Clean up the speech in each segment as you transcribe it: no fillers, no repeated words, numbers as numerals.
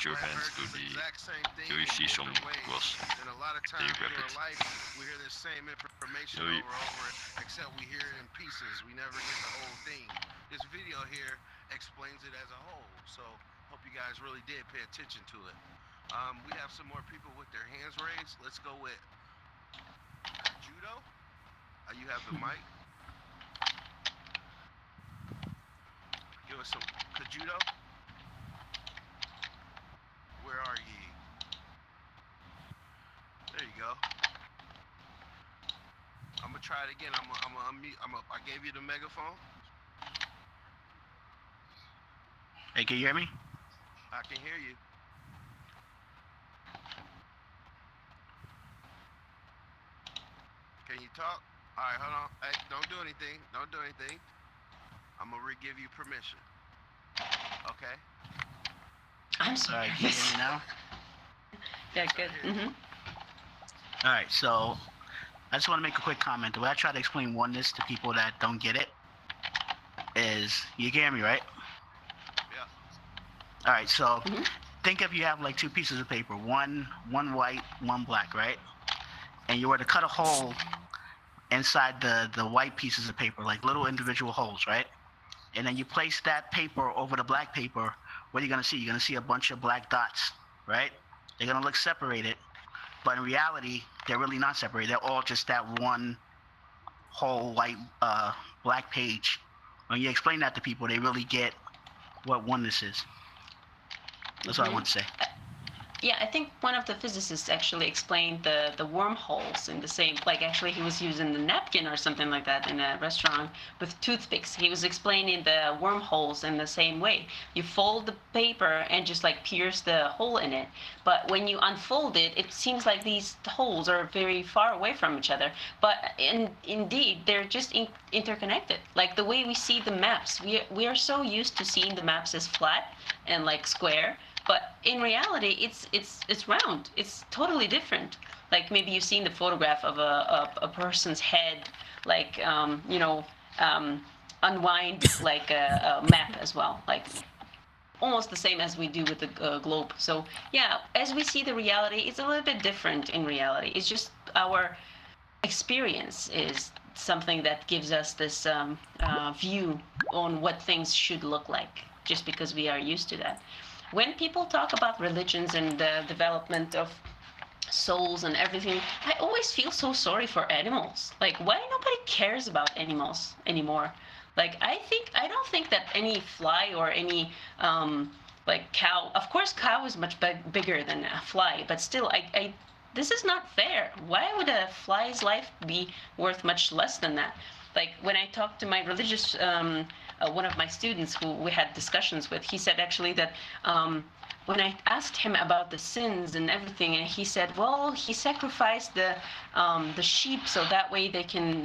your hands to the UEC some was And a lot of then you times grab through it. our life, we hear the same information You know, you, over and over, except we hear it in pieces. We never get the whole thing. This video here explains it as a whole. So hope you guys really did pay attention to it. We have some more people with their hands raised. Let's go with Judo. You have the mic. Give us some Kajudo. Where are ye? There you go. I'm gonna try it again. I'm gonna unmute. I gave you the megaphone. Hey, can you hear me? I can hear you. Can you talk? All right, hold on. Hey, don't do anything. Don't do anything. I'm gonna give you permission. Okay. I'm Sorry, sorry. can you hear me now? Yeah, good. All right, so I just want to make a quick comment. The way I try to explain oneness to people that don't get it is, you can hear me, right? Yeah. All right, so think if you have like two pieces of paper, one white, one black, right? And you were to cut a hole inside the white pieces of paper, like little individual holes, right? And then you place that paper over the black paper, what are you gonna see? You're gonna see a bunch of black dots, right? They're gonna look separated, but in reality, they're really not separated. They're all just that one whole white, black page. When you explain that to people, they really get what oneness is. That's what I want to say. Yeah, I think one of the physicists actually explained the wormholes in the same, like actually he was using the napkin or something like that in a restaurant with toothpicks. He was explaining the wormholes in the same way. You fold the paper and just like pierce the hole in it. But when you unfold it, it seems like these holes are very far away from each other. But indeed, they're just interconnected. Like the way we see the maps, we are so used to seeing the maps as flat and like square. But in reality, it's round. It's totally different. Like maybe you've seen the photograph of a person's head, like unwind like a map as well, like almost the same as we do with the globe. So yeah, as we see the reality, it's a little bit different in reality. It's just our experience is something that gives us this view on what things should look like, just because we are used to that. When people talk about religions and the development of souls and everything, I always feel so sorry for animals. Like, why nobody cares about animals anymore? Like, I don't think that any fly or any like cow. Of course, cow is much bigger than a fly, but still, this is not fair. Why would a fly's life be worth much less than that? Like when I talked to my religious one of my students who we had discussions with, he said actually that when I asked him about the sins and everything, and he said, well, he sacrificed the sheep so that way they can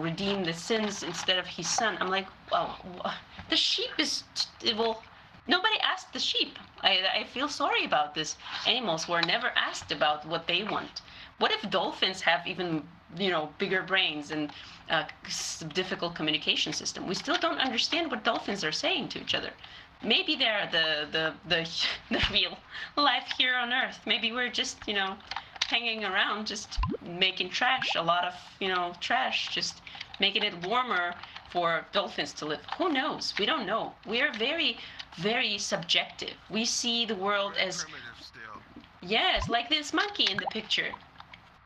redeem the sins instead of his son. I'm like, well, the sheep is well. Nobody asked the sheep. I feel sorry about this. Animals were never asked about what they want. What if dolphins have even bigger brains and difficult communication system? We still don't understand what dolphins are saying to each other. Maybe they're the real life here on Earth. Maybe we're just hanging around, just making trash, a lot of trash, just making it warmer for dolphins to live. Who knows? We don't know. We're very, very subjective. We see the world Very as primitive still. yes, like this monkey in the picture.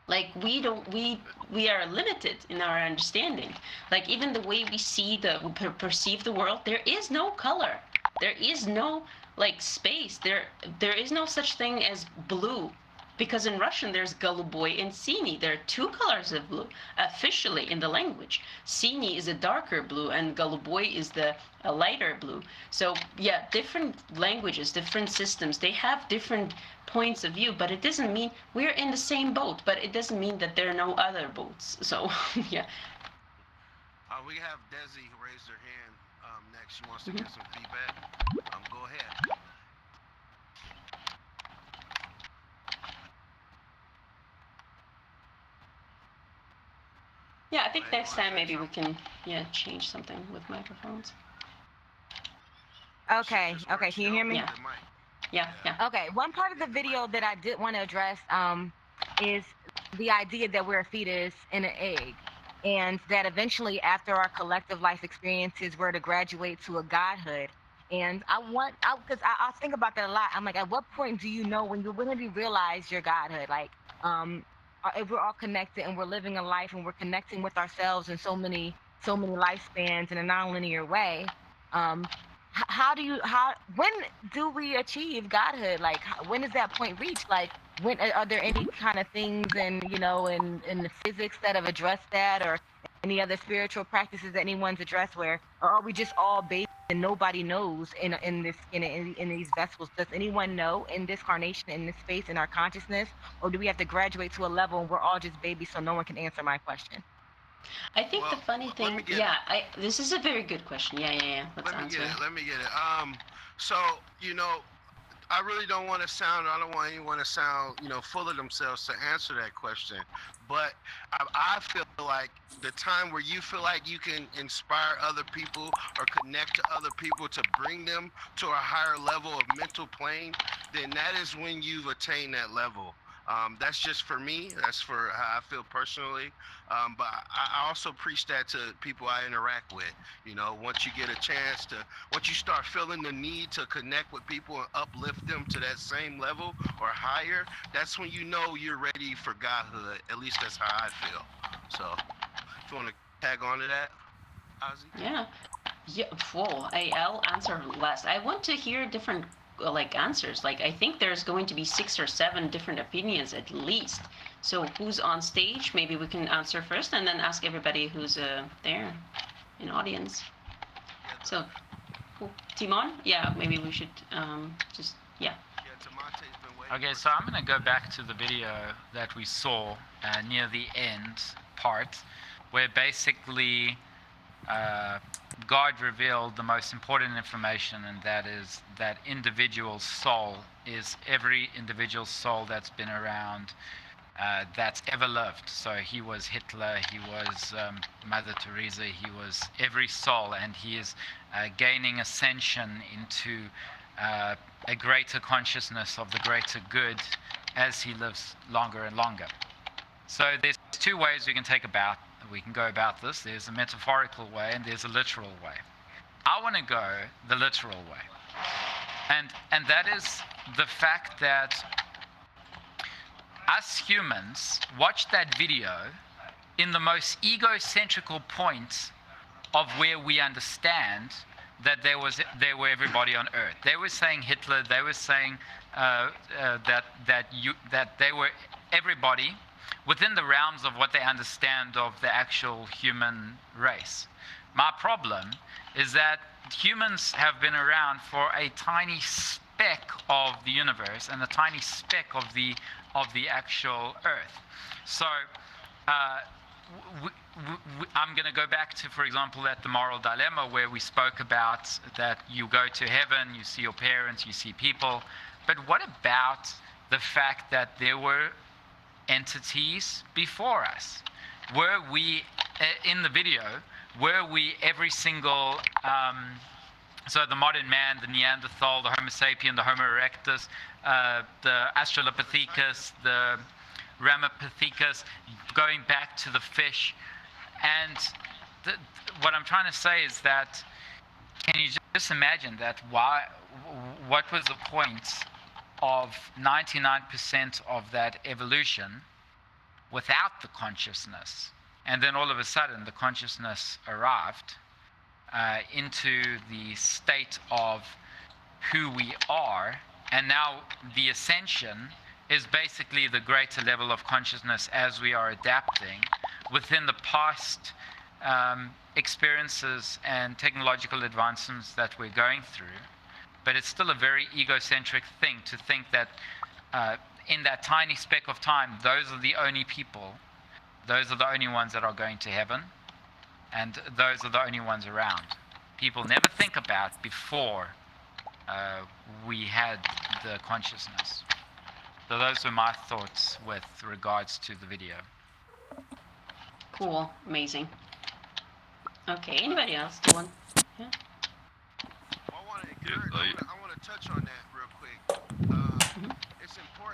Like we are limited in our understanding. Like even the way we perceive the world, there is no color. There is no like space. There is no such thing as blue. Because in Russian there's голубой and синий. There are two colors of blue officially in the language. Синий is a darker blue and голубой is a lighter blue. So yeah, different languages, different systems, they have different points of view, but it doesn't mean we're in the same boat, but it doesn't mean that there are no other boats. So yeah. We have Desi who raised her hand next. She wants to get some feedback. Go ahead. Yeah, I think next time maybe we can change something with microphones. Okay, can you hear me? Yeah. Yeah. Okay, one part of the video that I did want to address is the idea that we're a fetus in an egg, and that eventually, after our collective life experiences, we're to graduate to a godhood. And because I think about that a lot. I'm like, at what point do you know when you really realize your godhood? Like, if we're all connected and we're living a life and we're connecting with ourselves in so many lifespans in a nonlinear way. When do we achieve godhood? Like, when is that point reached? Like, when are there any kind of things in the physics that have addressed that, or any other spiritual practices that anyone's addressed, where, or are we just all babies and nobody knows in these vessels? Does anyone know in this carnation, in this space, in our consciousness, or do we have to graduate to a level and we're all just babies, so no one can answer my question? I think the funny thing, this is a very good question. Yeah. Let's answer. Let me get it. So, I really don't want anyone to sound, full of themselves to answer that question. But I feel like the time where you feel like you can inspire other people or connect to other people to bring them to a higher level of mental plane, then that is when you've attained that level. That's just for me. That's for how I feel personally. But I also preach that to people I interact with. Once you get a chance once you start feeling the need to connect with people and uplift them to that same level or higher, that's when you know you're ready for godhood. At least that's how I feel. So, if you want to tag on to that, Ozzy? Yeah. I'll answer last. I want to hear different answers. Like, I think there's going to be 6 or 7 different opinions at least. So who's on stage? Maybe we can answer first, and then ask everybody who's there in audience. So, Timon? Yeah, maybe we should just. Okay, so I'm going to go back to the video that we saw near the end part, where basically God revealed the most important information, and that is that individual soul is every individual soul that's been around, that's ever lived. So he was Hitler, he was Mother Teresa, he was every soul, and he is gaining ascension into a greater consciousness of the greater good as he lives longer and longer. So there's 2 ways we can go about this. There's a metaphorical way and there's a literal way. I want to go the literal way. And that is the fact that us humans watched that video in the most egocentrical point of where we understand that there were everybody on Earth. They were saying Hitler. They were saying that they were everybody within the realms of what they understand of the actual human race. My problem is that humans have been around for a tiny speck of the universe and a tiny speck of the actual Earth. So I'm going to go back to, for example, at the moral dilemma, where we spoke about that you go to heaven, you see your parents, you see people. But what about the fact that there were entities before us? Were we, in the video, every single, so the modern man, the Neanderthal, the Homo sapien, the Homo erectus, the Australopithecus, the Ramapithecus, going back to the fish? And what I'm trying to say is that, can you just imagine that what was the point of 99% of that evolution without the consciousness? And then all of a sudden the consciousness arrived into the state of who we are, and now the ascension is basically the greater level of consciousness as we are adapting within the past experiences and technological advancements that we're going through. But it's still a very egocentric thing to think that in that tiny speck of time, those are the only people, those are the only ones that are going to heaven, and those are the only ones around. People never think about before we had the consciousness. So those were my thoughts with regards to the video. Cool, amazing. Okay, anybody else? Do one? Yeah. I want to touch on that real quick.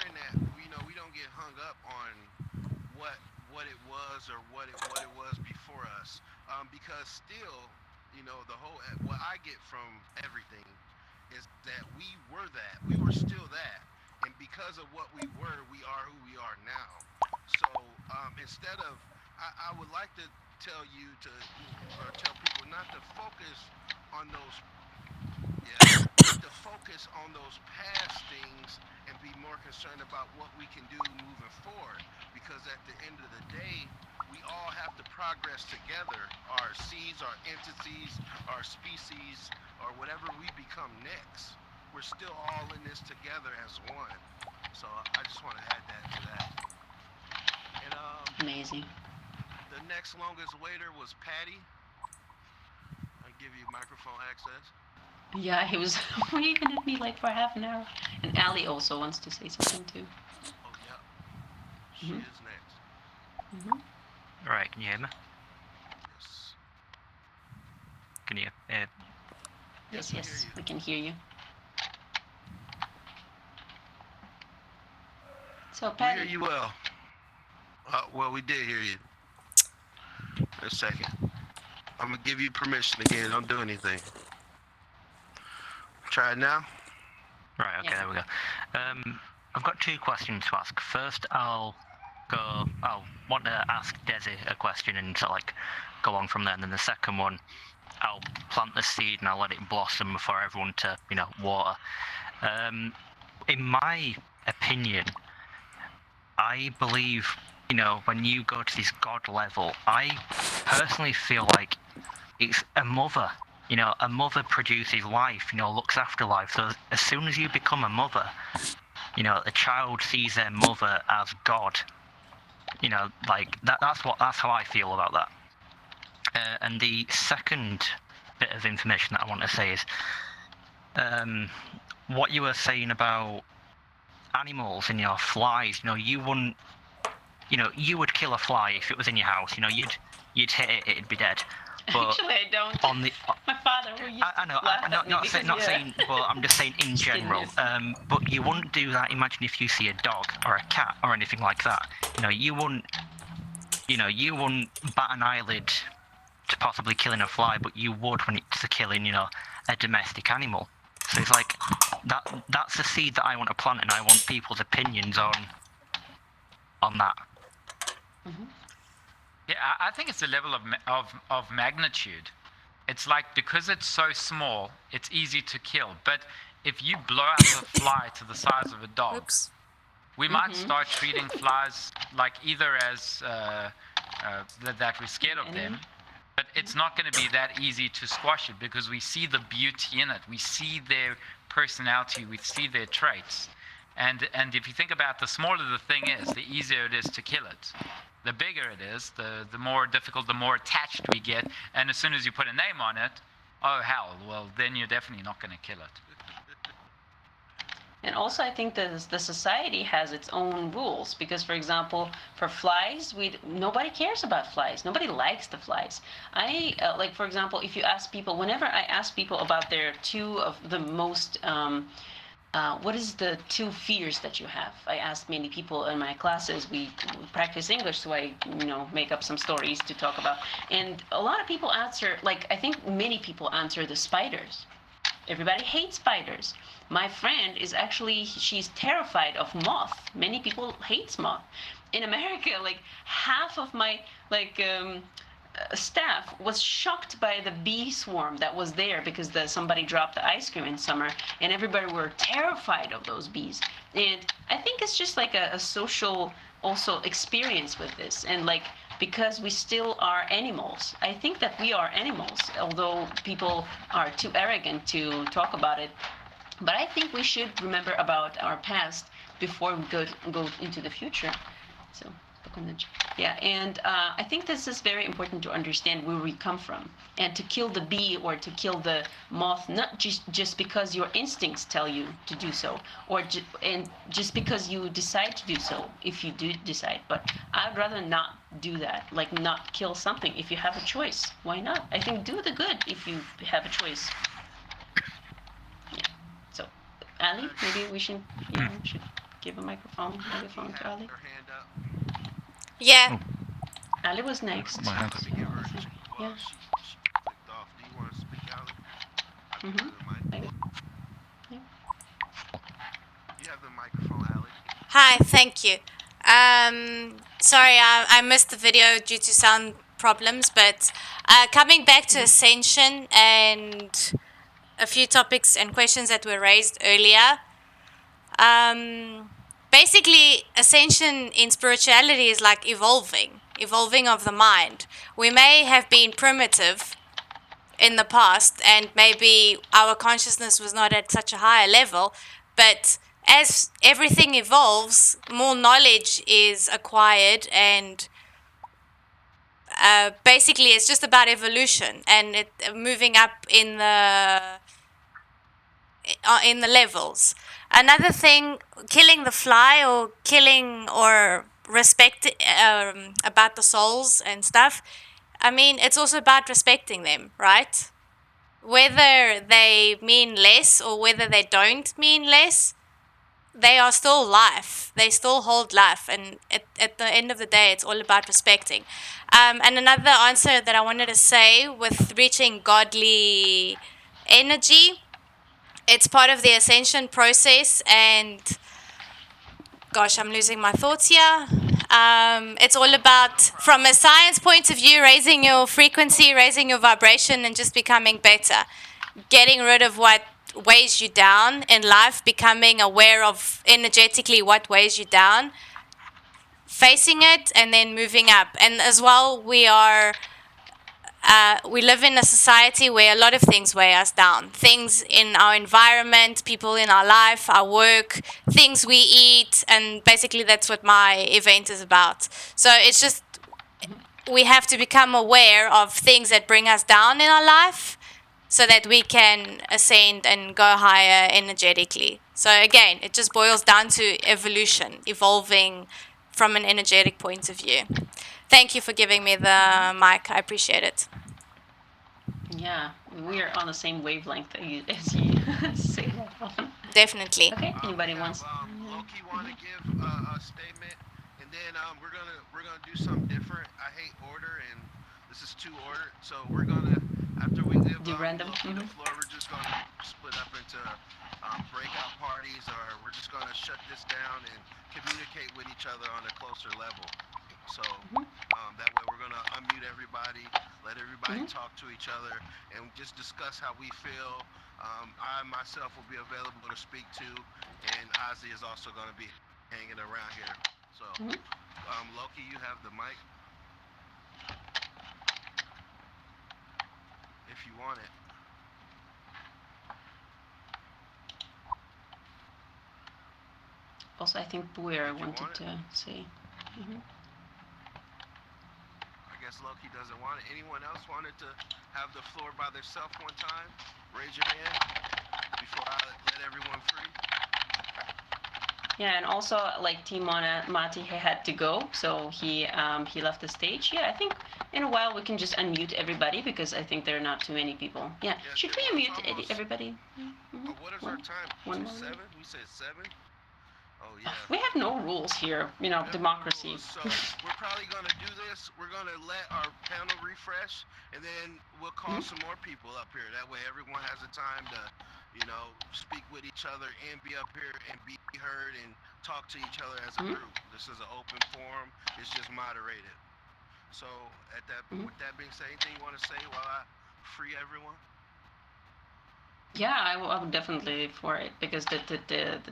ensuring that we don't get hung up on what it was or what it was before us, because still, the whole what I get from everything is that we were that, we were still that, and because of what we were, we are who we are now. So instead of, I would like to tell you to, or tell people not to focus on those, not to focus on those past things and be more concerned about what we can do moving forward. Because at the end of the day, we all have to progress together. Our seeds, our entities, our species, or whatever we become next. We're still all in this together as one. So I just want to add that to that. And Amazing. the next longest waiter was Patty. I give you microphone access. Yeah, he was waving at me like for half an hour. And Ali also wants to say something too. Oh, yeah. She Mhm. is next. Hmm. Right, can you hear me? Yes. Can you? Yes, we hear yes, you. we can hear you. So, We hear Patty, you well. Well, we did hear you. A second. I'm going to give you permission again. Don't do anything. Try it now. Right, okay, Yeah. there we go. I've got two questions to ask. First, I'll want to ask Desi a question and sort of like go on from there. And then the second one, I'll plant the seed and I'll let it blossom for everyone to, water. In my opinion, I believe, when you go to this God level, I personally feel like it's a mother. A mother produces life, looks after life. So as soon as you become a mother, a child sees their mother as God. Like that's how I feel about that. And the second bit of information that I want to say is what you were saying about animals and flies. You wouldn't, you would kill a fly if it was in your house. You'd hit it, it'd be dead. But actually, I don't. on the My father who used I know, to laugh I'm not, at me not, because, say, not yeah. saying, but I'm just saying in general. But you wouldn't do that. Imagine if you see a dog or a cat or anything like that. You wouldn't bat an eyelid to possibly killing a fly, but you would when it's to killing, a domestic animal. So it's like that's the seed that I want to plant, and I want people's opinions on that. Mm-hmm. Yeah, I think it's a level of magnitude. It's like because it's so small, it's easy to kill. But if you blow up a fly to the size of a dog, Oops. we might start treating flies like either as that we're scared of them, but it's not going to be that easy to squash it because we see the beauty in it. We see their personality. We see their traits. And if you think about the smaller the thing is, the easier it is to kill it. The bigger it is, the more difficult, the more attached we get. And as soon as you put a name on it, oh hell, well then you're definitely not going to kill it. And also, I think the society has its own rules because, for example, for flies, nobody cares about flies. Nobody likes the flies. Like, for example, if you ask people, whenever I ask people about their two of the most, what is the two fears that you have? I ask many people in my classes. We practice English, so I, make up some stories to talk about. And a lot of people answer, like, I think many people answer the spiders. Everybody hates spiders. My friend is actually, she's terrified of moth. Many people hate moth. In America, like half of my staff was shocked by the bee swarm that was there because somebody dropped the ice cream in summer, and everybody were terrified of those bees. And I think it's just like a social also experience with this, and like because we still are animals. I think that we are animals, although people are too arrogant to talk about it. But I think we should remember about our past before we go into the future. So, yeah, and I think this is very important to understand where we come from, and to kill the bee or to kill the moth, not just because your instincts tell you to do so, and just because you decide to do so, if you do decide. But I'd rather not do that, like not kill something. If you have a choice, why not? I think do the good if you have a choice. Yeah. So, Ali, maybe we should give a microphone to Ali. Her hand up. Yeah. Ali was next. My hand. Let me give her. Yeah. Well, she clicked off. Do you want to speak, Ali? I give her the mic. Yeah. You have the microphone, Ali. Hi, thank you. Sorry, I missed the video due to sound problems, but coming back to Ascension and a few topics and questions that were raised earlier. Basically, Ascension in spirituality is like evolving of the mind. We may have been primitive in the past, and maybe our consciousness was not at such a higher level, but as everything evolves, more knowledge is acquired, and basically it's just about evolution and it moving up in the levels. Another thing, killing the fly or killing or respect about the souls and stuff, I mean, it's also about respecting them, right? Whether they mean less or whether they don't mean less, they are still life. They still hold life. And at the end of the day, it's all about respecting. And another answer that I wanted to say with reaching godly energy, it's part of the ascension process. And gosh, I'm losing my thoughts here. It's all about, from a science point of view, raising your frequency, raising your vibration, and just becoming better. Getting rid of what weighs you down in life, becoming aware of energetically what weighs you down, facing it, and then moving up. And as well, we live in a society where a lot of things weigh us down. Things in our environment, people in our life, our work, things we eat, and basically that's what my event is about. So it's just, we have to become aware of things that bring us down in our life so that we can ascend and go higher energetically. So again, it just boils down to evolution, evolving from an energetic point of view. Thank you for giving me the mic. I appreciate it. Yeah, we are on the same wavelength as you say that often. Definitely. Okay, anybody wants? Loki want to give a statement, and then we're gonna do something different. I hate order, and this is too ordered, so we're gonna, after we give Do random? Loki the floor, we're just gonna split up into breakout parties, or we're just gonna shut this down and communicate with each other on a closer level. So that way we're gonna unmute everybody, let everybody talk to each other, and just discuss how we feel. I myself will be available to speak to, and Ozzy is also gonna be hanging around here. So Loki, you have the mic if you want it. Also, I think Buer wanted to say. I guess Loki doesn't want it. Anyone else wanted to have the floor by themselves one time? Raise your hand before I let everyone free. Yeah, and also like Timon Mati had to go, so he left the stage. Yeah, I think in a while we can just unmute everybody because I think there are not too many people. Yeah, should we unmute everybody? What is our time? 7? We said 7. Oh yeah. We have no rules here, democracy. So we're probably gonna do this. We're gonna let our panel refresh, and then we'll call some more people up here. That way, everyone has a time to, speak with each other and be up here and be heard and talk to each other as a group. This is an open forum. It's just moderated. So, with that being said, anything you want to say while I free everyone? Yeah, I would definitely for it because the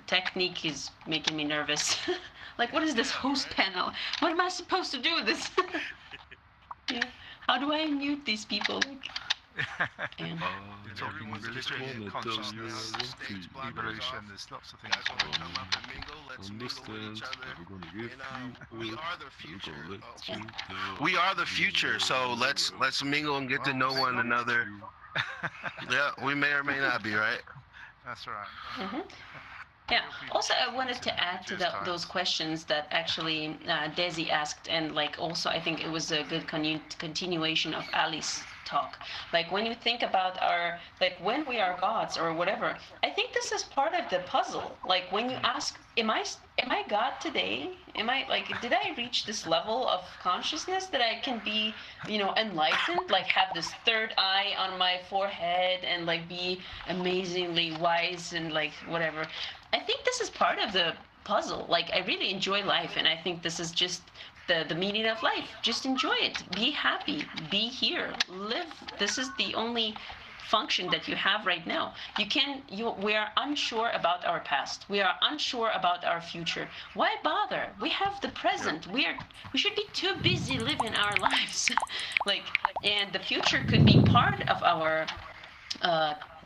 technique is making me nervous. Like, what is this host panel? What am I supposed to do with this? Yeah. How do I mute these people? And Talking religion, consciousness, evolution, there's lots of things Guys want to come up and mingle? Let's mingle with each other. And we are the future. We are the future. So let's mingle and get to know one another. Yeah, we may or may not be, right? That's right. Yeah. Also, I wanted to add to those questions that actually Desi asked, and also I think it was a good continuation of Ali's talk. Like when you think about when we are gods or whatever, I think this is part of the puzzle. Like when you ask, am I God today? Did I reach this level of consciousness that I can be, enlightened, like have this third eye on my forehead and like be amazingly wise and like whatever. I think this is part of the puzzle. Like I really enjoy life, and I think this is just the meaning of life. Just enjoy it. Be happy. Be here. Live. This is the only function that you have right now. We are unsure about our past. We are unsure about our future. Why bother? We have the present. We should be too busy living our lives. And the future could be part of our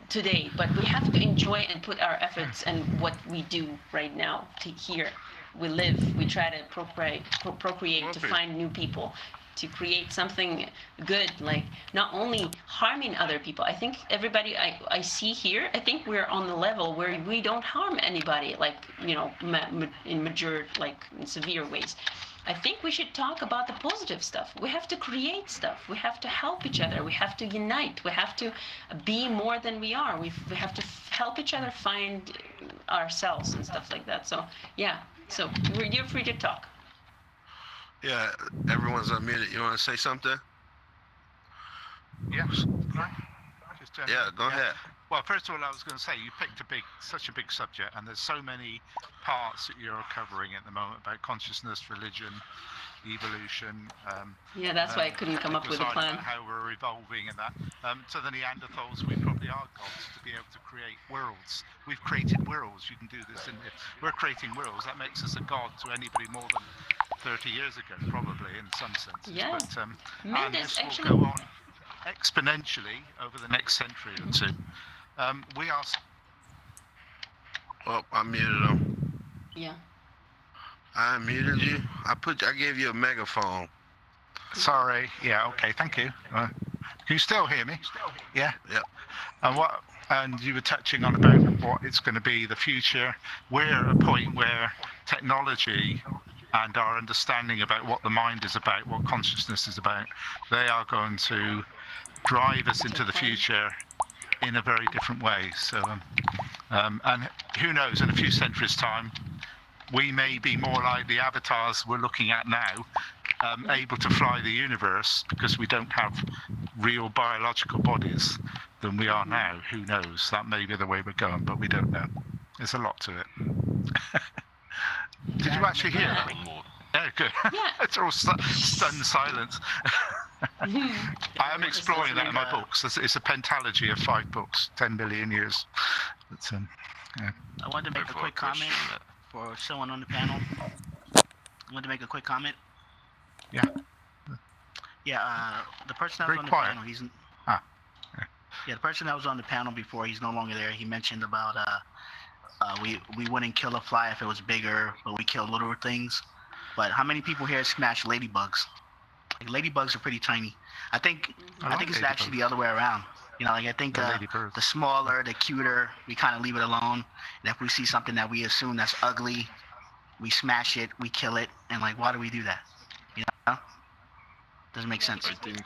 today, but we have to enjoy and put our efforts in what we do right now here. We live, we try to procreate to find new people, to create something good, like not only harming other people. I think everybody I see here, I think we're on the level where we don't harm anybody, in major, in severe ways. I think we should talk about the positive stuff. We have to create stuff. We have to help each other. We have to unite. We have to be more than we are. We have to help each other find ourselves and stuff like that. So, yeah. So, you're free to talk. Yeah, everyone's unmuted. You want to say something? Yeah. Yeah, go ahead. Well, first of all, I was going to say you picked such a big subject, and there's so many parts that you're covering at the moment about consciousness, religion, evolution. Yeah, that's why I couldn't come up with a plan. How we're evolving and that. To the Neanderthals, we probably are gods to be able to create worlds. We've created worlds. You can do this, and we're creating worlds. That makes us a god to anybody more than 30 years ago, probably in some senses. Yeah. But, Man, and this actually... will go on exponentially over the next century or two. We are. Oh, I muted him. Yeah. I muted you. I gave you a megaphone. Sorry. Yeah. Okay. Thank you. Can you still hear me? Yeah. Yep. And you were touching on about what it's going to be the future. We're at a point where technology and our understanding about what the mind is about, what consciousness is about, they are going to drive us into the future in a very different way. So, and who knows, in a few centuries' time, we may be more like the avatars we're looking at now, able to fly the universe because we don't have real biological bodies than we are now. Who knows? That may be the way we're going, but we don't know. There's a lot to it. Did you actually hear that? Yeah, good. Yeah. It's all stunned silence. I am exploring that in my books. It's a pentalogy of 5 books, 10 million years. But, yeah. I wanted to make a quick comment for someone on the panel. I wanted to make a quick comment. Yeah. Yeah, the person that was on the panel, yeah, the person that was on the panel before, he's no longer there. He mentioned about we wouldn't kill a fly if it was bigger, but we kill little things. But how many people here smash ladybugs? Like, ladybugs are pretty tiny. I think it's actually the other way around. I think the smaller, the cuter, we kind of leave it alone. And if we see something that we assume that's ugly, we smash it, we kill it, and why do we do that? Doesn't make sense. I think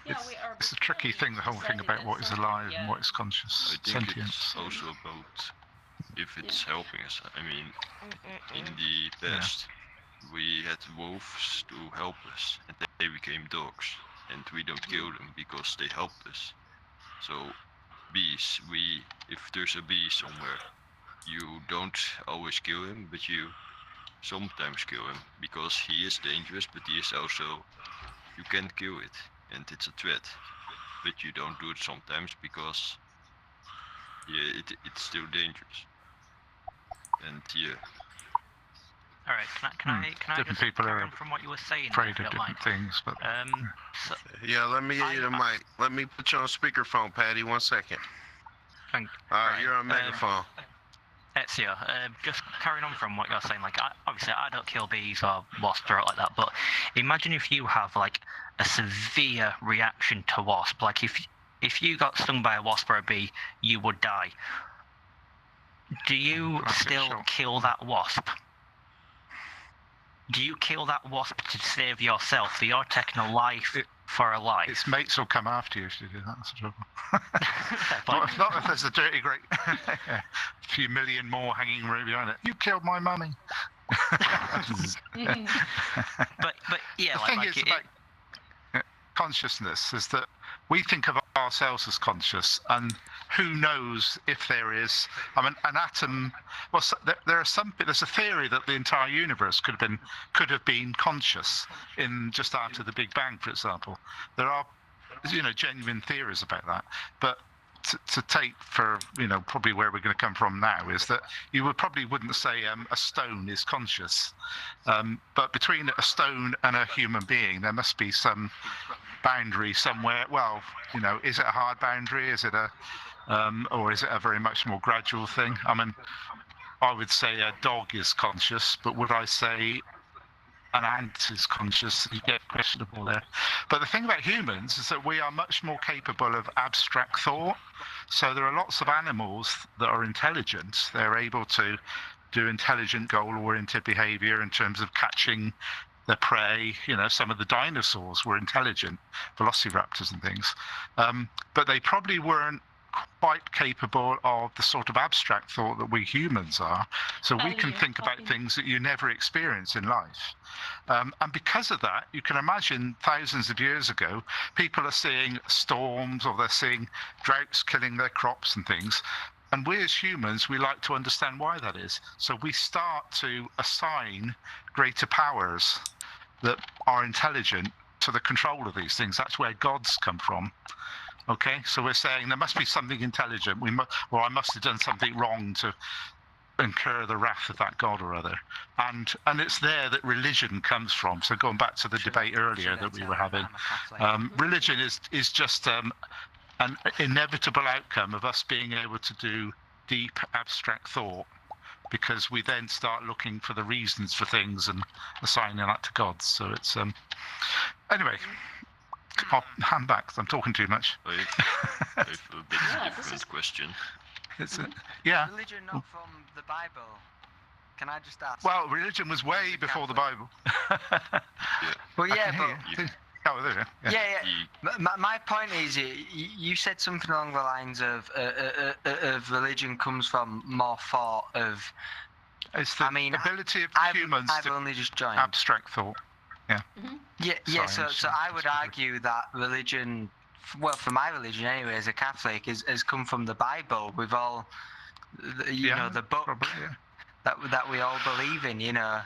it's a tricky thing, the whole thing about what is alive and what is conscious, sentience. It's also about if it's helping us. I mean, in the past, we had wolves to help us, and they became dogs, and we don't kill them because they helped us. So, bees, if there's a bee somewhere, you don't always kill him, but you sometimes kill him because he is dangerous, but he is also, you can kill it, and it's a threat, but you don't do it sometimes because it's still dangerous. And All right, can I different just people carry are on from what you were saying? afraid of different things, but So, Yeah, let me get you the mic. Let me put you on speakerphone, Patty. 1 second. thank All right, you're on megaphone. Ezio, just carrying on from what you're saying, obviously I don't kill bees or wasps or like that, but imagine if you have a severe reaction to wasp, if you got stung by a wasp or a bee, you would die. Do you still kill that wasp? Do you kill that wasp to save yourself, for your techno life, for a life. Its mates will come after you if you do that. That's the trouble. But- not if there's a dirty great a few million more hanging right behind it. You killed my mummy. but yeah, The thing like is it, about consciousness is that we think of ourselves as conscious, and who knows if there is. I mean, an atom. Well, there's a theory that the entire universe could have been conscious in just after the Big Bang, for example. There are, genuine theories about that, but. To take for probably where we're going to come from now is that you wouldn't say a stone is conscious, but between a stone and a human being there must be some boundary somewhere. Well, is it a hard boundary? Is it or is it a very much more gradual thing? I mean, I would say a dog is conscious, but would I say an ant is conscious? You get questionable there. But the thing about humans is that we are much more capable of abstract thought. So there are lots of animals that are intelligent. They're able to do intelligent goal-oriented behavior in terms of catching their prey. Some of the dinosaurs were intelligent, velociraptors and things. But they probably weren't quite capable of the sort of abstract thought that we humans are. So we can think about things that you never experience in life. And because of that, you can imagine thousands of years ago, people are seeing storms or they're seeing droughts killing their crops and things. And we as humans, we like to understand why that is. So we start to assign greater powers that are intelligent to the control of these things. That's where gods come from. Okay, so we're saying there must be something intelligent. I must have done something wrong to incur the wrath of that god or other. And it's there that religion comes from. So going back to the debate earlier that we were having, religion is just an inevitable outcome of us being able to do deep abstract thought, because we then start looking for the reasons for things and assigning that to gods. So it's anyway. I'll hand back because I'm talking too much. I have a bit different question. Religion not from the Bible. Can I just ask? Well, religion was way before the Bible. Well, yeah, Oh, there you go. Yeah. My point is, you said something along the lines of religion comes from more thought of. It's the ability of humans I've only just joined. Abstract thought. Yeah. Yeah. So I would argue that religion, well, for my religion anyway, as a Catholic, has come from the Bible. With all, the book probably, that we all believe in. Yeah,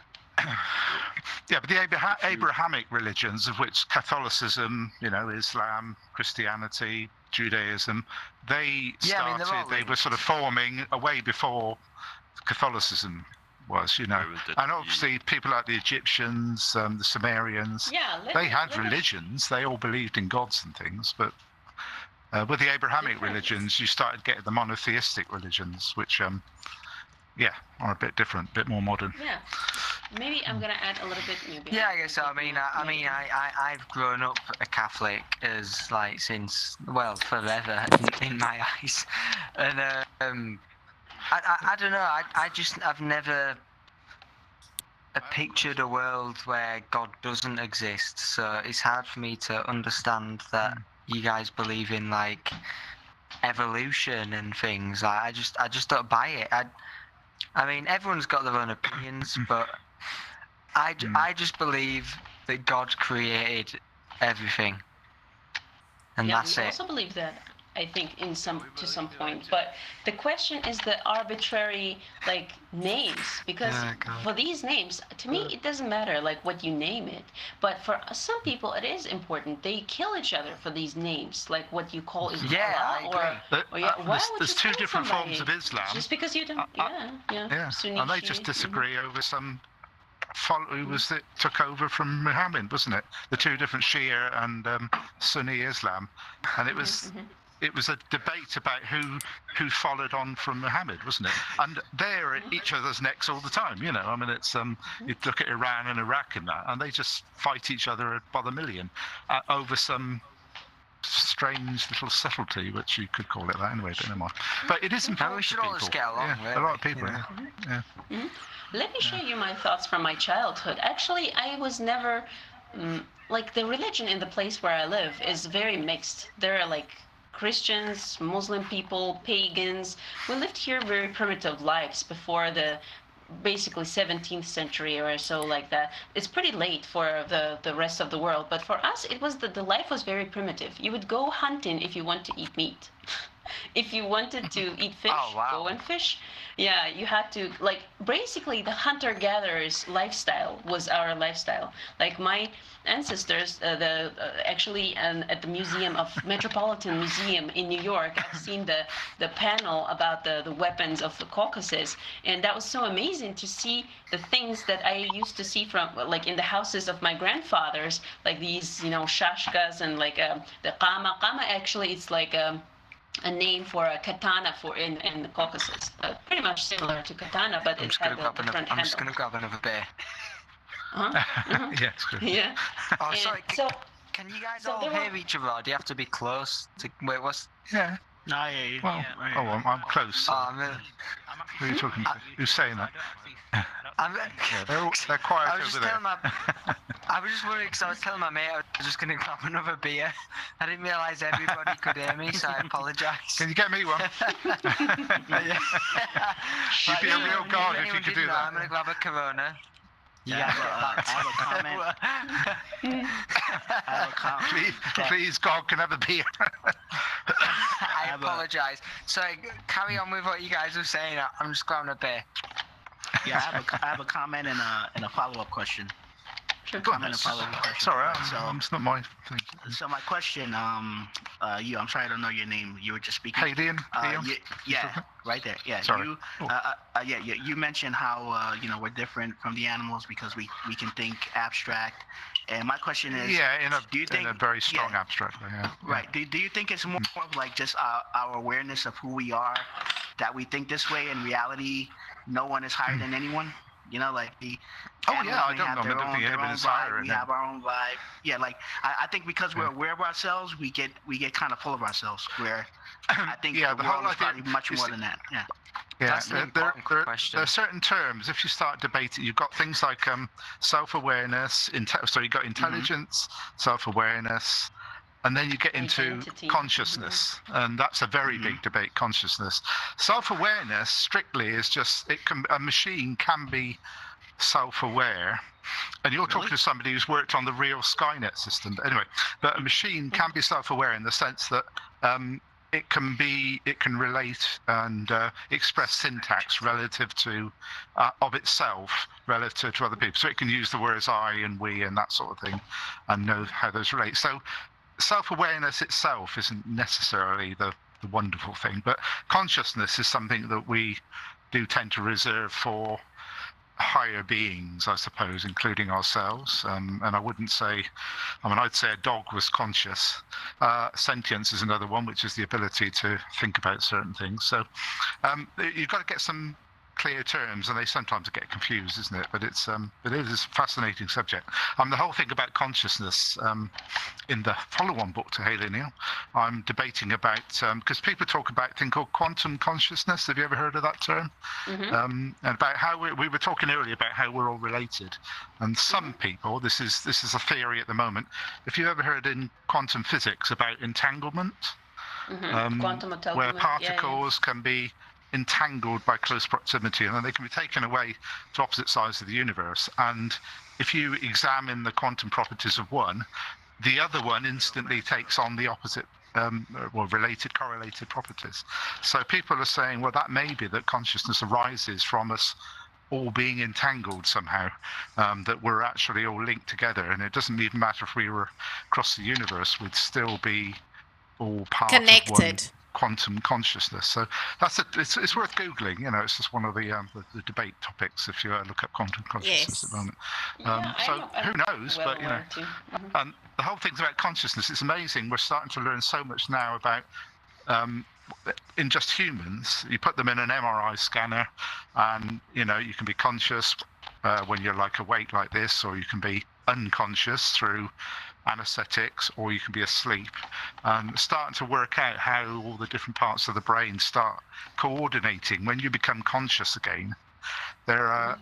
but the Abrahamic religions, of which Catholicism, Islam, Christianity, Judaism, they started. They were sort of forming way before Catholicism was, and obviously people like the Egyptians, the Sumerians, they had religions. They all believed in gods and things, but with the Abrahamic religions, you started getting the monotheistic religions, which are a bit different, a bit more modern. Yeah, maybe I'm gonna add a little bit. Maybe. Yeah, I guess so. I've grown up a Catholic as since forever in my eyes, and I don't know. I've never pictured a world where God doesn't exist. So it's hard for me to understand that you guys believe in evolution and things. I just don't buy it. I mean, everyone's got their own opinions, but I just believe that God created everything, and that's it. I also believe that. I think to some point, but the question is the arbitrary names, because for these names, to me it doesn't matter what you name it, but for some people it is important. They kill each other for these names, what you call Islam. Yeah, there's two different forms of Islam. Just because you don't, Sunni, and they just disagree over some followers that took over from Muhammad, wasn't it? The two different Shia and Sunni Islam, and it was. It was a debate about who followed on from Muhammad, wasn't it? And they're at each other's necks all the time, I mean, it's you look at Iran and Iraq and that, and they just fight each other by the million over some strange little subtlety, which you could call it that anyway, but no more. But it is important. We should all just get along. A lot of people. Let me show you my thoughts from my childhood. Actually, I was never like the religion in the place where I live is very mixed. There are like Christians, Muslim people, pagans. We lived here very primitive lives before the basically 17th century or so, like that. It's pretty late for the rest of the world, but for us it was the life was very primitive. You would go hunting if you want to eat meat. If you wanted to eat fish, Oh, wow. go and fish. Yeah, you had to, like, basically the hunter-gatherers lifestyle was our lifestyle. Like my ancestors, actually at the museum of Metropolitan Museum in New York, I've seen the panel about the weapons of the Caucasus, and that was so amazing to see the things that I used to see from, like, in the houses of my grandfathers, like these, shashkas and like the qama. Qama actually it's like a name for a katana in the Caucasus. Pretty much similar to katana, but I'm it just had gonna a grab another. different I'm just handle. gonna grab another beer. Uh-huh. Yeah, it's good. Yeah. Oh, And sorry. so Can you guys so all there were- hear each other? Or do you have to be close to? Wait, what's? Yeah. No, yeah. Well, I'm close. So. Oh, I'm. Who are you talking to? Who's saying that? I'm Yeah, they're quiet I was just over there. telling my. I was just wondering because I was telling my mate I was just gonna grab another beer. I didn't realise everybody could hear me, so I apologise. Can you get me one? You'd be a real god if you could do that. I'm gonna grab a Corona. Yeah, I have a comment. I have a comment. Please, God, can have a beer. I apologise. Sorry, carry on with what you guys were saying. I'm just grabbing a beer. Yeah, I have a comment and a follow-up question. Sure. Go on, Comment and follow-up question. it's all right. So, It's not my thing. so my question, I'm sorry, I don't know your name. You were just speaking. Hey, Liam. Yeah, right there. Yeah, Sorry. you. Oh. You mentioned how we're different from the animals because we can think abstract. And my question is, Yeah, in do you a think very strong yeah, abstract way. Yeah. right? Do you think it's more of like just our awareness of who we are, that we think this way? In reality, no one is higher than anyone. Like the. Oh, animals yeah, I may don't have know, I their don't own- think their anyone own is vibe, higher We than- have our own vibe. Yeah, like I think because we're Yeah. aware of ourselves, we get kind of full of ourselves. Where I think Yeah, the the whole world is idea probably much is more to- than that. Yeah. Yeah, That's an important question. there are certain terms. If you start debating, you've got things like self-awareness. So you've got intelligence, self-awareness, and then you get into Identity. consciousness, and that's a very big debate. Consciousness, self-awareness, strictly is just a machine can be self-aware. And you're talking to somebody who's worked on the real Skynet system. But anyway, but a machine can be self-aware in the sense that it can relate and express syntax relative to of itself relative to other people. So it can use the words I and we and that sort of thing, and know how those relate. So self-awareness itself isn't necessarily the wonderful thing, but consciousness is something that we do tend to reserve for higher beings, I suppose, including ourselves. And I wouldn't say, I'd say a dog was conscious. Sentience is another one, which is the ability to think about certain things. So you've got to get some clear terms, and they sometimes get confused, isn't it? But it is a fascinating subject. The whole thing about consciousness in the follow-on book to Hey Lineal, I'm debating about, because people talk about a thing called quantum consciousness. Have you ever heard of that term? And about how we were talking earlier about how we're all related. And some people, this is a theory at the moment, if you've ever heard in quantum physics about entanglement, Quantum entanglement. where Yeah, particles can be entangled by close proximity, and then they can be taken away to opposite sides of the universe. And if you examine the quantum properties of one, the other one instantly takes on the opposite correlated properties. So people are saying, well, that may be that consciousness arises from us all being entangled somehow, that we're actually all linked together, and it doesn't even matter if we were across the universe, we'd still be all part of one Connected. quantum consciousness. So it's worth googling. It's just one of the debate topics if you look up quantum consciousness at the moment. Who knows? well But aware too. and the whole thing's about consciousness. It's amazing. We're starting to learn so much now about in just humans. You put them in an MRI scanner, and you can be conscious when you're like awake like this, or you can be unconscious through anesthetics, or you can be asleep, and starting to work out how all the different parts of the brain start coordinating. When you become conscious again, there are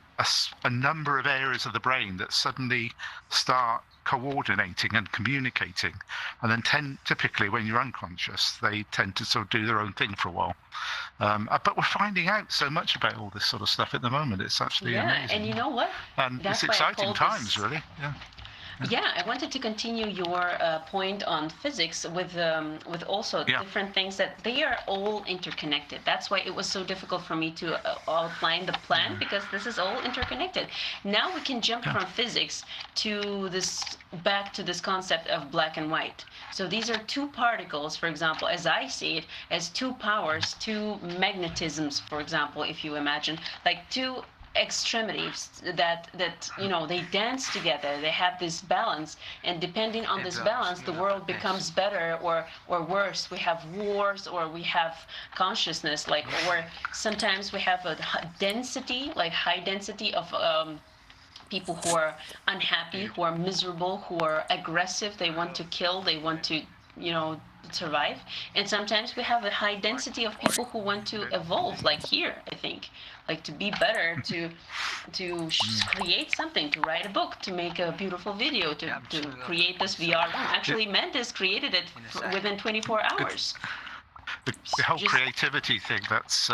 a number of areas of the brain that suddenly start coordinating and communicating, and then typically when you're unconscious, they tend to sort of do their own thing for a while. But we're finding out so much about all this sort of stuff at the moment. It's actually amazing. And you know what? And That's it's why I exciting call times, this- really. Yeah. Yeah, I wanted to continue your point on physics with also different things that they are all interconnected. That's why it was so difficult for me to outline the plan, because this is all interconnected. Now we can jump from physics to back to this concept of black and white. So these are two particles, for example, as I see it, as two powers, two magnetisms, for example, if you imagine, like two extremities that they dance together. They have this balance, and depending on this balance, the world becomes better or worse. We have wars, or we have consciousness, or sometimes we have a density, like high density of people who are unhappy, who are miserable, who are aggressive. They want to kill, they want to survive. And sometimes we have a high density of people who want to evolve, like here, I think, like to be better, to create something, to write a book, to make a beautiful video, to create this VR room. Actually, Mendes created it within 24 hours. The whole creativity thing, that's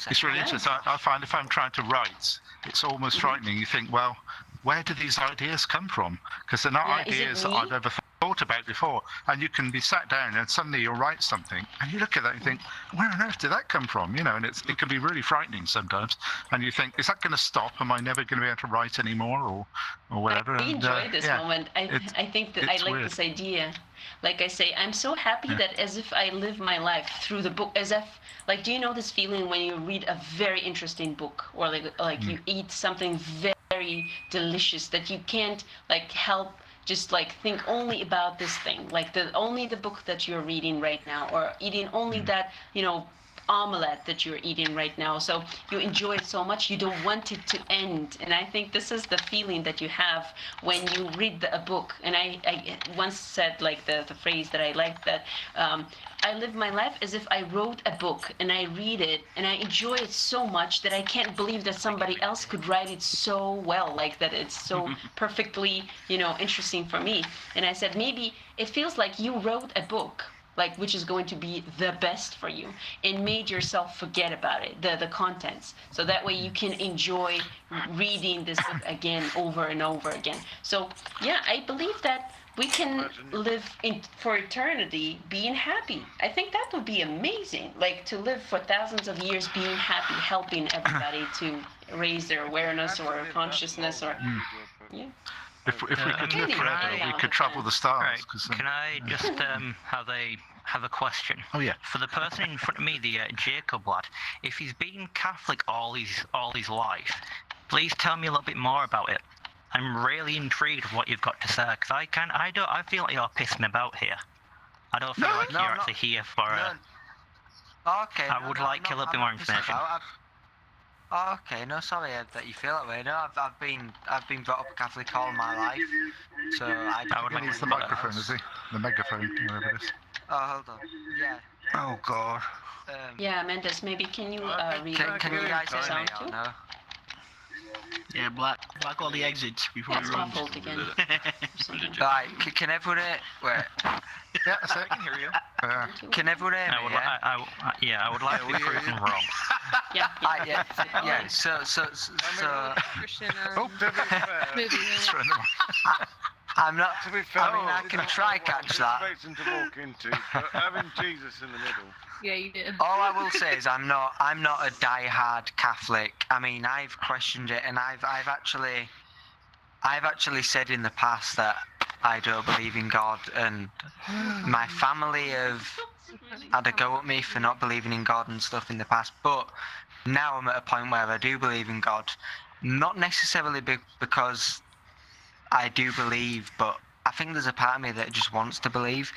it's really interesting. I find if I'm trying to write, it's almost frightening. You think, well, where do these ideas come from? Because they're not ideas that I've ever thought about before. And you can be sat down and suddenly you'll write something, and you look at that and think, where on earth did that come from? And it can be really frightening sometimes. And you think, is that going to stop? Am I never going to be able to write anymore, or whatever? I enjoy this moment. I think that I like weird. This idea. Like I say, I'm so happy that as if I live my life through the book, as if, like, do you know this feeling when you read a very interesting book, or like you eat something very delicious that you can't help just think only about this thing, like only the book that you're reading right now, or eating only that omelette that you're eating right now. So you enjoy it so much, you don't want it to end. And I think this is the feeling that you have when you read a book. And I once said, the phrase that I liked, that I live my life as if I wrote a book, and I read it and I enjoy it so much that I can't believe that somebody else could write it so well, like that it's so perfectly interesting for me. And I said, maybe it feels like you wrote a book, which is going to be the best for you, and made yourself forget about it, the contents, so that way you can enjoy reading this book again over and over again. So yeah, I believe that we can live for eternity being happy. I think that would be amazing, to live for thousands of years being happy, helping everybody to raise their awareness or consciousness, or If we could live forever, we could travel the stars. Right. Can I just have a question? Oh yeah. For the person in front of me, the Jacob lad, if he's been Catholic all his life, please tell me a little bit more about it. I'm really intrigued with what you've got to say, because I feel like you're pissing about here. I don't feel like you're actually here for Okay. I would like a little bit more information. Okay, no, sorry that you feel that way. No, I've been brought up Catholic all my life, so I would like the microphone, is he? The megaphone, whatever it is. Oh, hold on. Yeah. Oh God. Yeah, Mendes, maybe can you read? Can you guys hear me? Or no? Yeah, block all the exits before That's we my run. fault again. Right, can everyone wait? Yeah, I can hear you. Can everyone hear me? I would like to be proven wrong. Yeah. So. Christian, I'm not. To be fair, I can try catch that. To walk into, but having Jesus in the middle. Yeah, you did. All I will say is I'm not a die-hard Catholic. I mean, I've questioned it, and I've actually said in the past that I don't believe in God, and my family have had a go at me for not believing in God and stuff in the past. But now I'm at a point where I do believe in God, not necessarily because I do believe, but I think there's a part of me that just wants to believe.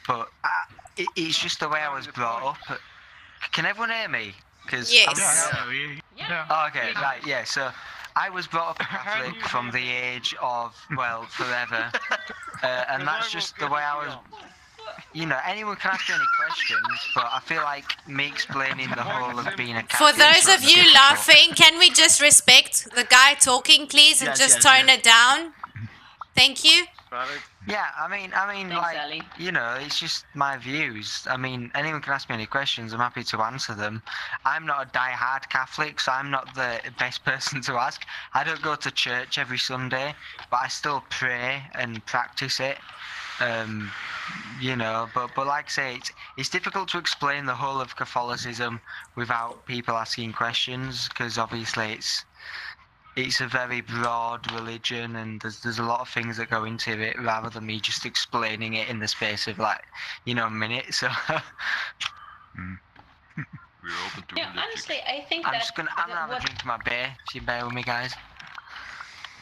But it's just the way I was brought up. Can everyone hear me? Yes. Okay, right, yeah. So I was brought up Catholic from the age of, forever. And that's just the way I was. Anyone can ask any questions, but I feel like me explaining the whole of being a Catholic. For those of you laughing, can we just respect the guy talking, please, and just tone it down? Thank you. Valid. Yeah, I mean, Thanks, like, Ali. you know, it's just my views. I mean, anyone can ask me any questions. I'm happy to answer them. I'm not a die-hard Catholic, so I'm not the best person to ask. I don't go to church every Sunday, but I still pray and practice it. You know, but like I say, it's difficult to explain the whole of Catholicism without people asking questions, because obviously it's a very broad religion, and there's a lot of things that go into it rather than me just explaining it in the space of, like, you know, a minute. So We're open to Yeah, religion. honestly, I think I'm that just gonna have a what drink of my beer. If you bear with me, guys.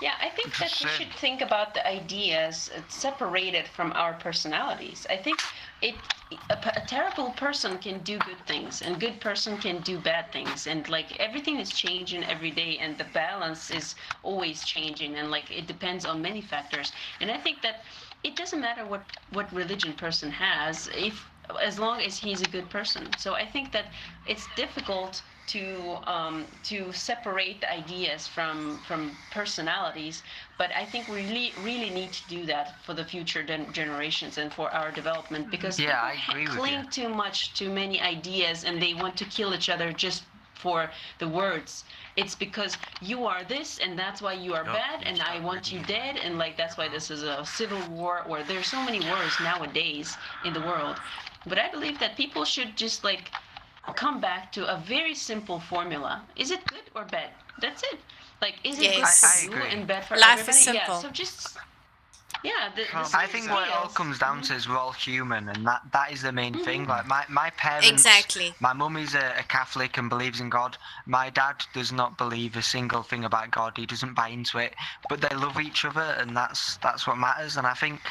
Yeah, I think that we should think about the ideas separated from our personalities. I think a terrible person can do good things, and good person can do bad things, and like everything is changing every day, and the balance is always changing, and like it depends on many factors. And I think that it doesn't matter what religion person has, if as long as he's a good person. So I think that it's difficult to separate the ideas from personalities, but I think we really need to do that for the future generations and for our development, because Yeah, I people agree with cling you. too much to many ideas, and they want to kill each other just for the words. It's because you are this, and that's why you are bad, and I want you dead, and like that's why this is a civil war, or there's so many wars nowadays in the world. But I believe that people should just like come back to a very simple formula. Is it good or bad? That's it. Like, is it Yes. good I for you agree. and bad for Life everybody? is Yeah. simple. So just the I think what it all ideas- comes down to is we're all human, and that is the main thing. Like my parents, Exactly. my mum is a Catholic and believes in God. My dad does not believe a single thing about God. He doesn't buy into it. But they love each other, and that's what matters. And I think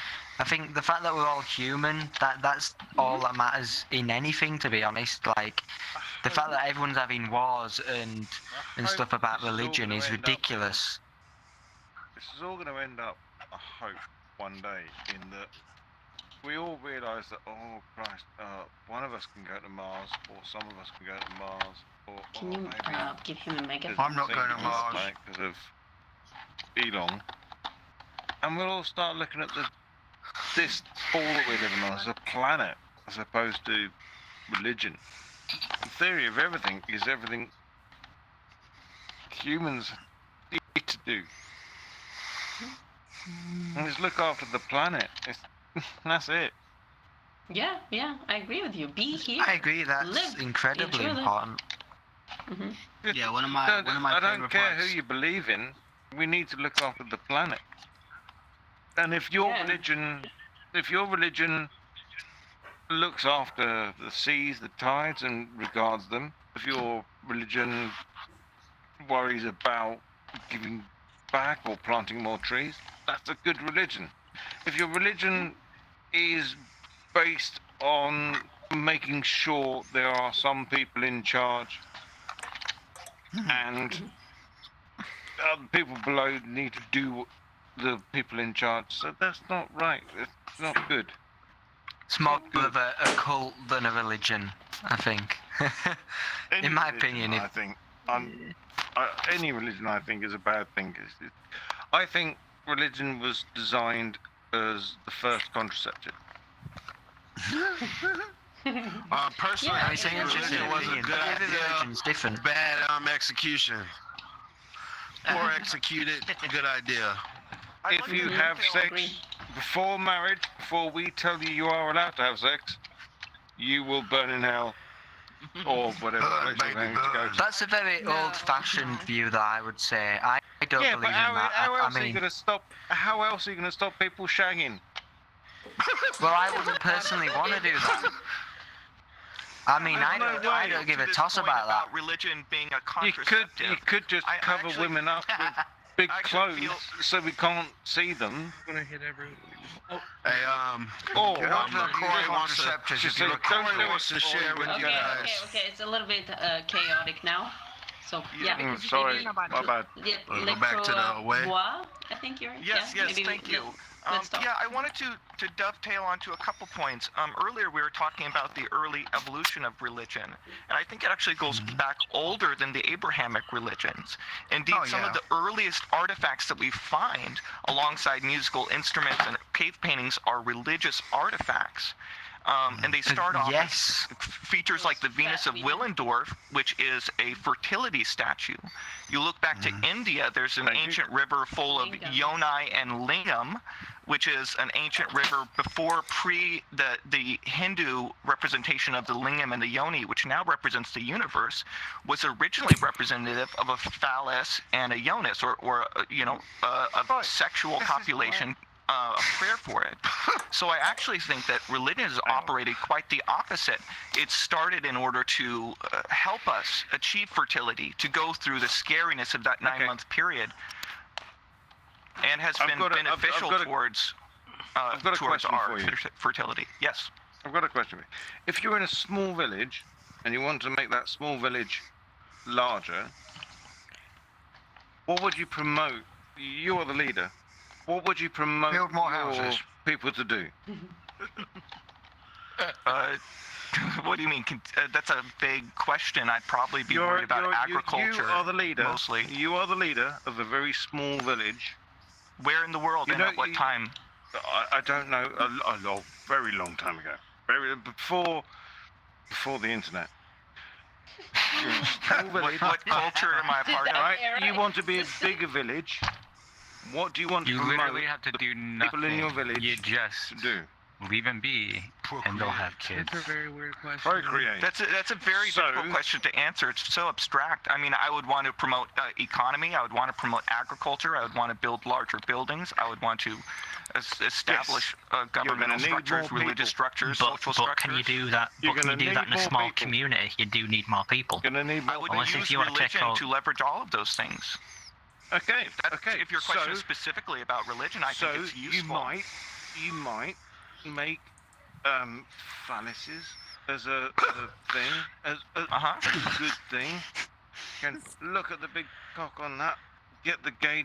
the fact that we're all human, that's all that matters in anything, to be honest. Like the fact that everyone's having wars and stuff about this is all religion gonna is end up- ridiculous. This is all going to end up, I hope, one day in that we all realise that, oh Christ, one of us can go to Mars, or some of us can go to Mars, or Can you maybe give him a megaphone? I'm not going to Mars. because of Elon, and we'll all start looking at this ball that we're living on as a planet, as opposed to religion. The theory of everything is everything humans need to do. And just look after the planet. That's it. Yeah, I agree with you. Be here. I agree. That's Live. incredibly Enjoy life. important. Yeah, one of my I don't favorite care parts. who you believe in. We need to look after the planet. And if your religion looks after the seas, the tides, and regards them, if your religion worries about giving back or planting more trees, that's a good religion. If your religion is based on making sure there are some people in charge and people below need to do what the people in charge, so that's not right. It's not good. It's more of a cult than a religion, I think. In my opinion, I think any religion, I think, is a bad thing. I think religion was designed as the first contraceptive. Personally, Yeah, I think it's just religion an was a opinion, good but every idea. religion's different. Bad execution. Poor executed, good idea. If you have sex before marriage, before we tell you you are allowed to have sex, you will burn in hell, or whatever place you're going to go to. That's a very old-fashioned view that I would say. I don't Yeah, believe but in how, that. how I else are you mean, going to stop? How else are you going to stop people shagging? well, I wouldn't personally want to do that. I mean, I don't give a toss about that. Religion being a You contraceptive. could just I cover actually- women up with big I clothes actually so we can't see them. Gonna hit everyone. Hey, Or Corey wants to, just say, don't do wants to it. share with you guys. Okay. It's a little bit chaotic now. So yeah. Sorry, my bad. Yeah, Wanna go back to the way? Bois, I think you're. Yes, yeah, yes, maybe thank you. Good stuff. Yeah, I wanted to dovetail onto a couple points. Earlier we were talking about the early evolution of religion, and I think it actually goes back older than the Abrahamic religions. Indeed, some of the earliest artifacts that we find alongside musical instruments and cave paintings are religious artifacts. And they start off with features like the Venus of Willendorf, which is a fertility statue. You look back to India, there's an ancient river full of Yoni and Lingam, which is an ancient river before the Hindu representation of the Lingam and the Yoni, which now represents the universe, was originally representative of a phallus and a Jonas, or a sexual copulation. A prayer for it. So I actually think that religion has operated quite the opposite. It started in order to help us achieve fertility, to go through the scariness of that 9-month period, and has been beneficial towards our fertility. Yes. I've got a question for you. If you're in a small village and you want to make that small village larger, what would you promote? You are the leader. What would you promote Build more your houses. people to do? What do you mean? That's a big question. I'd probably be worried about agriculture. You are the leader. Mostly. You are the leader of a very small village. Where in the world and at what time? I don't know. A very long time ago. Before the internet. What culture am I a part of? Right? You want to be a bigger village. What do you want to promote? You literally have to do nothing. People in your village you just do. Leave them be, and they'll have kids. That's a very weird question. Very creative. That's a very difficult question to answer. It's so abstract. I mean, I would want to promote economy. I would want to promote agriculture. I would want to build larger buildings. I would want to establish governmental structures, religious structures, social structures. But can you do that? But can you do that in a small community? You do need more people. I would use religion to leverage all of those things. Okay. If your question is specifically about religion, I think it's useful. You might make phalluses as a thing, as a good thing. You can look at the big cock on that. Get the gay.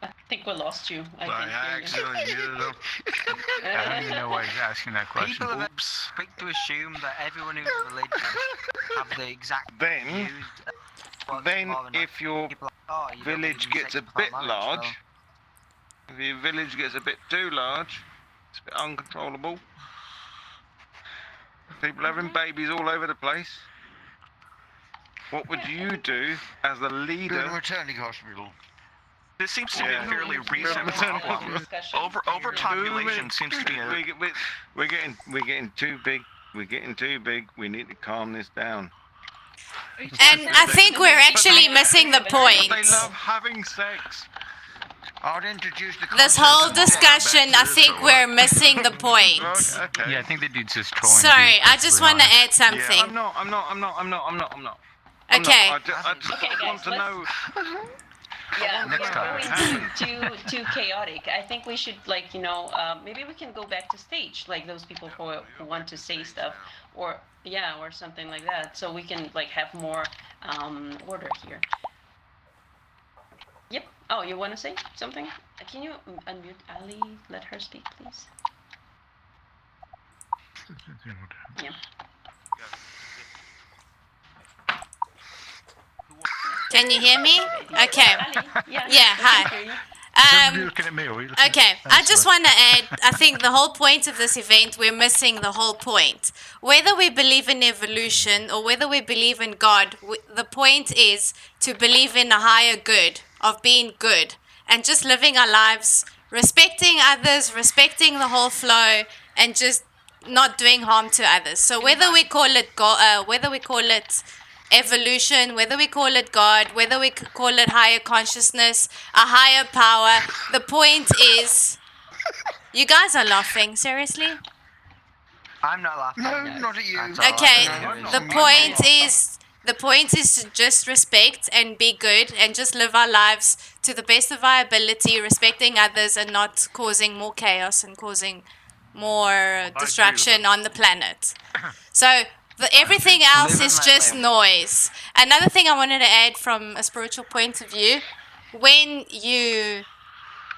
I think we lost you. I don't even know why he's asking that question. People are quick to assume that everyone who's religious have the exact views. Then, if your village gets a bit large, if your village gets a bit too large, it's a bit uncontrollable. People having babies all over the place. What would you do as the leader? Build a maternity hospital. This seems to be a fairly recent problem. Overpopulation seems to be a... We're getting too big. We're getting too big. We need to calm this down. And I think we're actually missing the point. They love having sex. I'd introduce the This whole discussion, I think we're missing the point. Okay. Yeah, I think the dude's just trolling. Sorry, I just want to add something. I'm not. Okay. I just want to know. Yeah, Next we're going too chaotic. I think we should, maybe we can go back to stage, like those people who want to say stuff, or something like that, so we can have more order here. Yep. Oh, you want to say something? Can you unmute Ali? Let her speak, please. Yeah. Can you hear me? Okay. Yeah, hi. Looking at me, or are you looking Okay, at I just want to add, I think the whole point of this event, we're missing the whole point. Whether we believe in evolution or whether we believe in God, the point is to believe in a higher good, of being good, and just living our lives, respecting others, respecting the whole flow, and just not doing harm to others. So whether we call it evolution, whether we call it God, whether we call it higher consciousness, a higher power, the point is, you guys are laughing, seriously? I'm not laughing. No, not at you. Okay, the point is to just respect and be good and just live our lives to the best of our ability, respecting others and not causing more chaos and causing more destruction on the planet. So everything else is just noise. Another thing I wanted to add from a spiritual point of view when you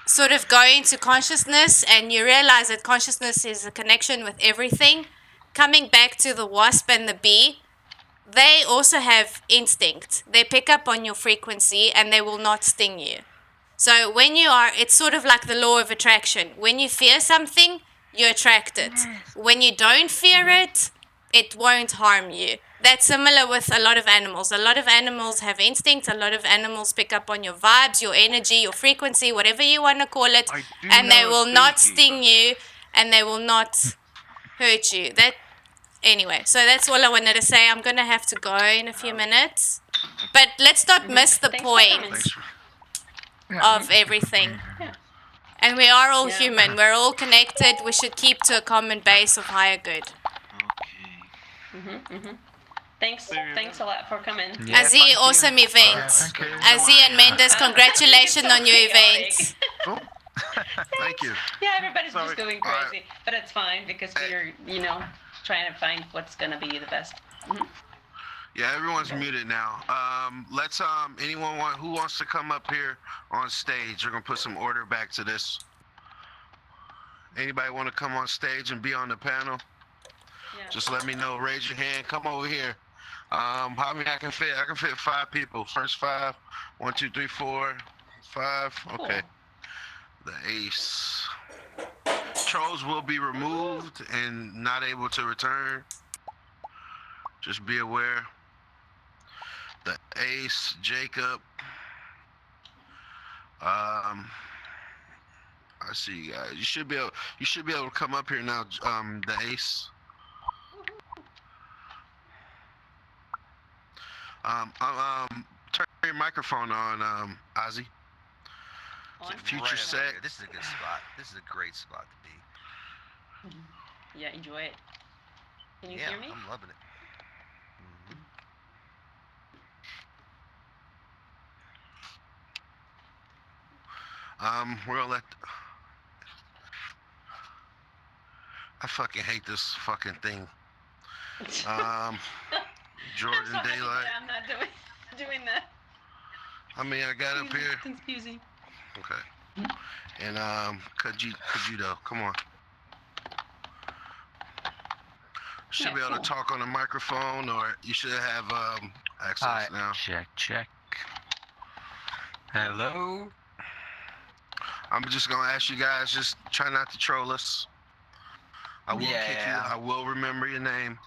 sort of go into consciousness and you realize that consciousness is a connection with everything, coming back to the wasp and the bee, they also have instinct. They pick up on your frequency and they will not sting you. So when you are, it's sort of like the law of attraction. When you fear something, you attract it. When you don't fear it, it won't harm you. That's similar with a lot of animals. A lot of animals have instinct. A lot of animals pick up on your vibes, your energy, your frequency, whatever you want to call it, and they will not sting you and they will not hurt you. Anyway, so that's all I wanted to say. I'm going to have to go in a few minutes. But let's not miss the point of everything. And we are all human. We're all connected. We should keep to a common base of higher good. Thanks a lot for coming. Azzy, awesome event. Azzy and Mendes, congratulations on your event. Thank you. Yeah, everybody's just going crazy, but it's fine because we're, trying to find what's gonna be the best. Yeah, everyone's muted now. Let's anyone who wants to come up here on stage? We're gonna put some order back to this. Anybody want to come on stage and be on the panel? Just let me know. Raise your hand. Come over here. How many I can fit? I can fit 5 people. First 5. 1, 2, 3, 4, 5. Okay. The ace. Trolls will be removed and not able to return. Just be aware. The ace, Jacob. I see you guys. You should be able to come up here now. The ace. Turn your microphone on, Ozzy. Future set. This is a good spot. This is a great spot to be. Yeah, enjoy it. Can you hear me? I'm loving it. We're gonna let. I fucking hate this fucking thing. Jordan Daylight. I'm not doing that. I mean, I got up here. It's confusing. Okay. And Kajudo, come on. Should be able to talk on the microphone, or you should have access now. Check. Hello. I'm just gonna ask you guys, just try not to troll us. I will kick you. I will remember your name.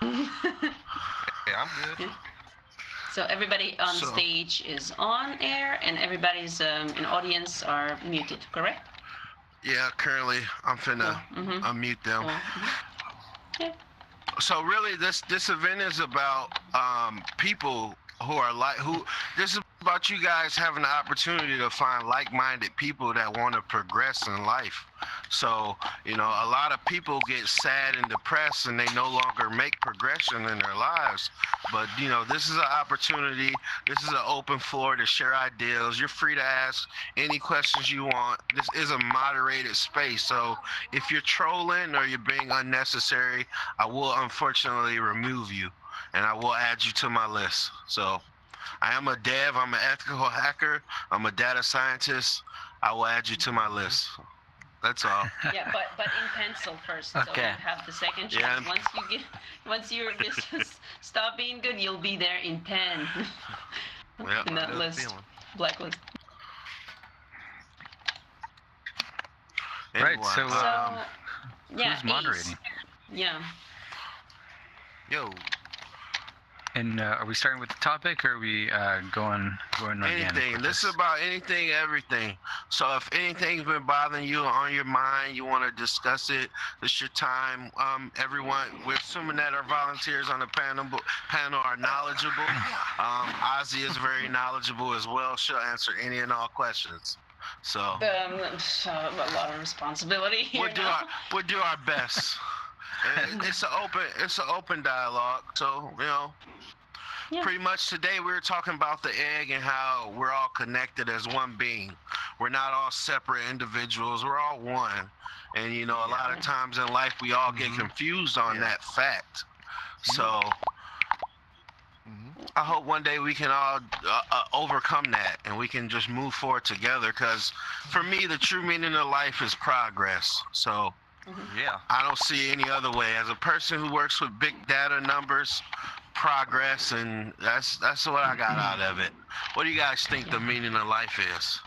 Yeah, I'm good. So everybody on stage is on air, and everybody's in audience are muted, correct? Yeah, currently I'm finna unmute them. So really, this event is about people who are this is about you guys having the opportunity to find like-minded people that want to progress in life. So, a lot of people get sad and depressed and they no longer make progression in their lives. But, this is an opportunity. This is an open floor to share ideas. You're free to ask any questions you want. This is a moderated space. So if you're trolling or you're being unnecessary, I will unfortunately remove you and I will add you to my list. So I am a dev. I'm an ethical hacker. I'm a data scientist. I will add you to my list. That's all. Yeah, but in pencil first. Okay. So you have the second chance. Yeah. Once your business stop being good, you'll be there in pen. Yep. In that list, blacklist. Right. So, yeah, who's moderating? Ace. Yeah. Yo. And are we starting with the topic, or are we going anything? This is about anything, everything. So if anything's been bothering you on your mind, you want to discuss it, it's your time. Everyone, we're assuming that our volunteers on the panel are knowledgeable. Ozzy is very knowledgeable as well. She'll answer any and all questions. So a lot of responsibility here. We'll do our best. It's an open dialogue. So pretty much today we were talking about the egg and how we're all connected as one being. We're not all separate individuals. We're all one. And a lot of times in life we all get confused on that fact. So I hope one day we can all overcome that and we can just move forward together. Because for me, the true meaning of life is progress. So Yeah. I don't see any other way. As a person who works with big data numbers, progress, and that's what I got out of it. What do you guys think the meaning of life is?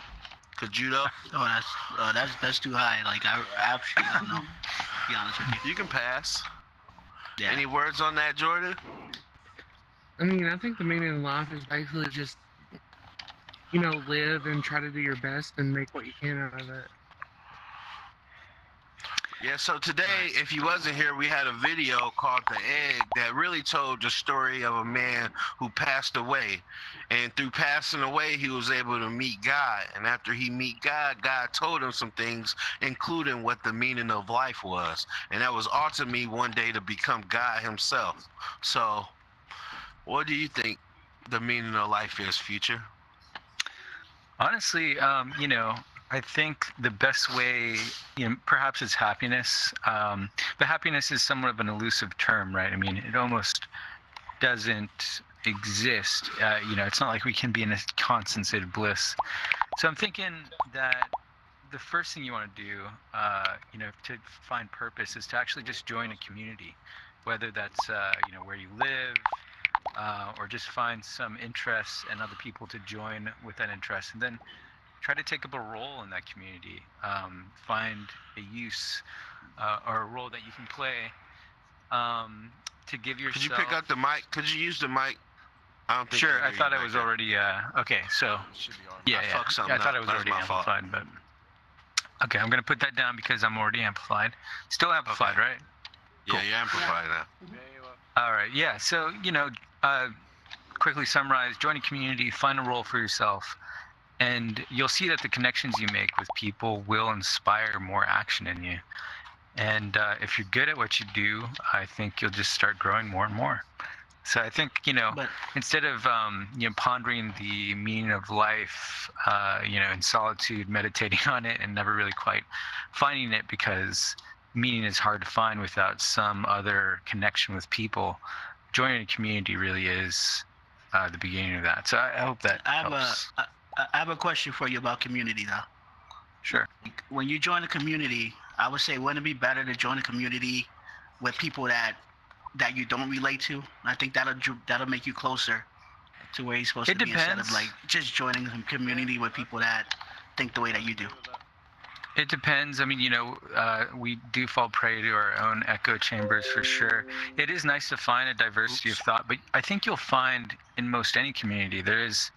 Kajudo? Oh, that's too high. Like I actually don't know. To be honest with you. You can pass. Yeah. Any words on that, Jordan? I mean, I think the meaning of life is basically just, you know, live and try to do your best and make what you can out of it. Yeah, so today, if you wasn't here, we had a video called The Egg that really told the story of a man who passed away. And through passing away, he was able to meet God. And after he meet God, God told him some things, including what the meaning of life was. And that was ultimately one day to become God himself. So, what do you think the meaning of life is, Future? Honestly, you know, I think the best way, you know, perhaps it's happiness. But happiness is somewhat of an elusive term, right? I mean, it almost doesn't exist. You know, it's not like we can be in a constant state of bliss. So I'm thinking that the first thing you want to do, you know, to find purpose is to actually just join a community, whether that's, you know, where you live, or just find some interests and other people to join with that interest, and then try to take up a role in that community. Find a use or a role that you can play to give yourself. Could you pick up the mic? Could you use the mic? I don't think. Sure, I thought I was already. Okay, so yeah, I fucked something I thought up. I was That's already my fault. amplified, but okay, I'm gonna put that down because I'm already amplified. Still amplified, right? Yeah, you're amplified now. All right, yeah. So, you know, quickly summarize, join a community, find a role for yourself, and you'll see that the connections you make with people will inspire more action in you. And if you're good at what you do, I think you'll just start growing more and more. So I think, you know, instead of, you know, pondering the meaning of life, you know, in solitude, meditating on it and never really quite finding it because meaning is hard to find without some other connection with people, joining a community really is the beginning of that. So I hope that helps. I have a question for you about community, though. Sure. When you join a community, I would say, wouldn't it be better to join a community with people that you don't relate to? I think that'll make you closer to where you're supposed to be instead of like just joining a community with people that think the way that you do. It depends. I mean, you know, we do fall prey to our own echo chambers for sure. It is nice to find a diversity of thought, but I think you'll find in most any community there is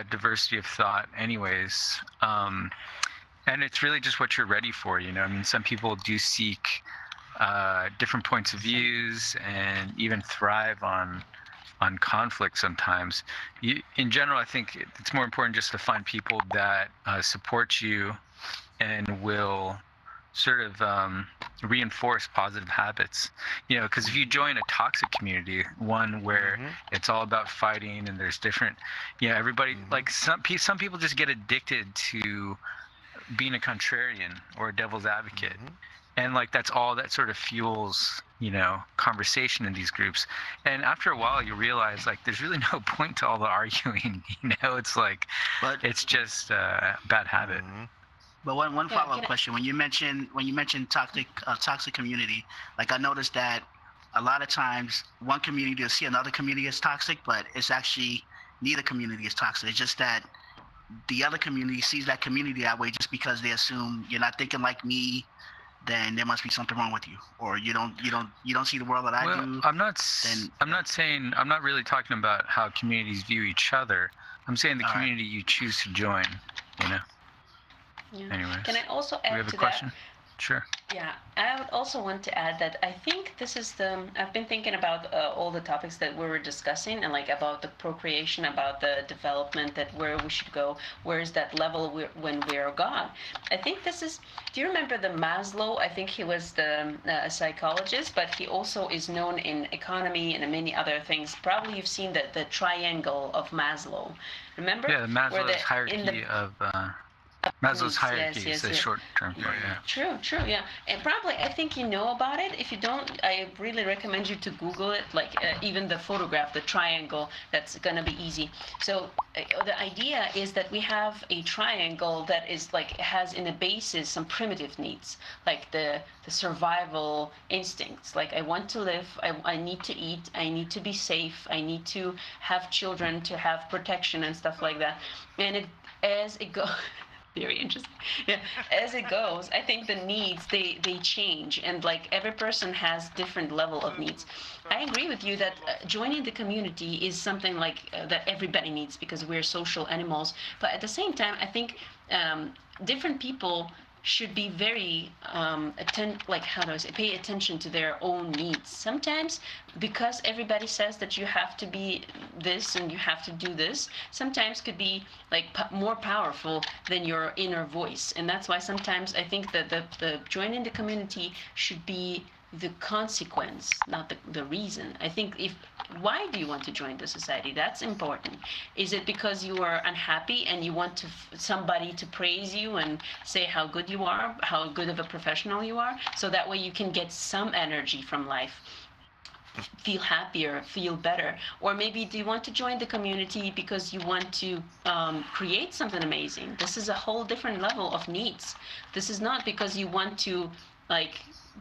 diversity of thought anyways. And it's really just what you're ready for, you know. I mean, some people do seek different points of views and even thrive on conflict sometimes. In general, I think it's more important just to find people that support you and will sort of reinforce positive habits, you know, because if you join a toxic community, one where it's all about fighting and there's different, you know, everybody, like some people just get addicted to being a contrarian or a devil's advocate. And like that's all that sort of fuels, you know, conversation in these groups. And after a while you realize like there's really no point to all the arguing, you know. It's like it's just a bad habit. But one follow-up question: when you mention toxic community, like I noticed that a lot of times one community will see another community as toxic, but it's actually neither community is toxic. It's just that the other community sees that community that way just because they assume you're not thinking like me, then there must be something wrong with you, or you don't see the world that I do. I'm not really talking about how communities view each other. I'm saying the community you choose to join, you know. Yeah. Anyways, can I also add we have a to question? that? Sure. Yeah, I would also want to add that I think this is I've been thinking about all the topics that we were discussing and like about the procreation, about the development, that where we should go, where is that level when we are gone. I think do you remember the Maslow? I think he was the psychologist, but he also is known in economy and many other things. Probably you've seen the triangle of Maslow. Remember? Yeah, Maslow's hierarchy of Maslow's Needs, hierarchy yes, is the yes. short-term part. Yeah. True, yeah. And probably, I think you know about it. If you don't, I really recommend you to Google it, like even the photograph, the triangle, that's gonna be easy. So the idea is that we have a triangle that is like, has in the basis some primitive needs, like the survival instincts. Like I want to live, I need to eat, I need to be safe, I need to have children, to have protection and stuff like that. And as it goes, very interesting. Yeah, as it goes, I think the needs they change, and like every person has different level of needs. I agree with you that joining the community is something like that everybody needs because we're social animals. But at the same time, I think different people should be very pay attention to their own needs. Sometimes, because everybody says that you have to be this and you have to do this, sometimes could be like more powerful than your inner voice. And that's why sometimes I think that the joining the community should be the consequence, not the reason. I think why do you want to join the society? That's important. Is it because you are unhappy and you want somebody to praise you and say how good you are, how good of a professional you are, so that way you can get some energy from life, feel happier, feel better? Or maybe do you want to join the community because you want to create something amazing? This is a whole different level of needs. This is not because you want to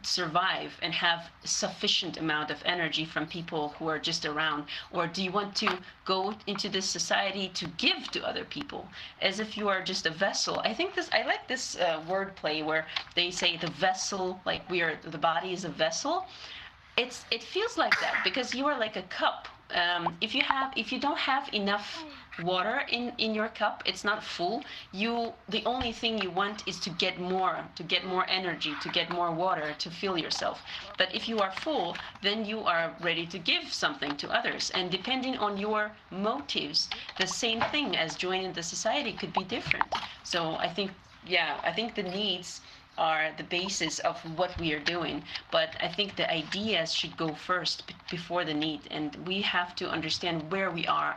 survive and have sufficient amount of energy from people who are just around. Or do you want to go into this society to give to other people as if you are just a vessel? I like this wordplay where they say the vessel, like the body is a vessel. It feels like that because you are like a cup. If you don't have enough water in your cup, it's not full. The only thing you want is to get more energy, to get more water, to fill yourself. But if you are full, then you are ready to give something to others. And depending on your motives, the same thing as joining the society could be different. So I think the needs are the basis of what we are doing, but I think the ideas should go first before the need, and we have to understand where we are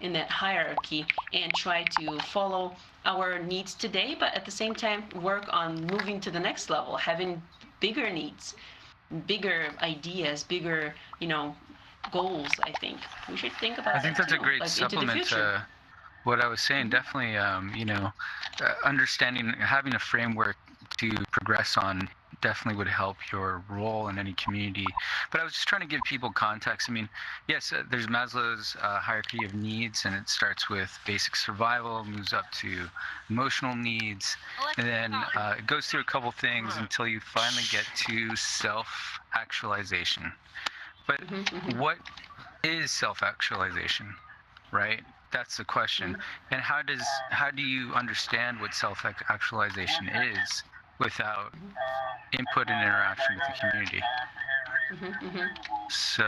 in that hierarchy and try to follow our needs today, but at the same time work on moving to the next level, having bigger needs, bigger ideas, bigger goals. I think we should think about. I think that's a great supplement to what I was saying. Definitely, understanding, having a framework to progress on definitely would help your role in any community. But I was just trying to give people context. I mean, yes, there's Maslow's hierarchy of needs, and it starts with basic survival, moves up to emotional needs, and then it goes through a couple things until you finally get to self-actualization. But what is self-actualization, right? That's the question. And how do you understand what self-actualization is without input and interaction with the community? So,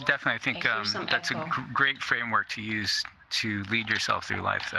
definitely I think that's a great framework to use to lead yourself through life, though.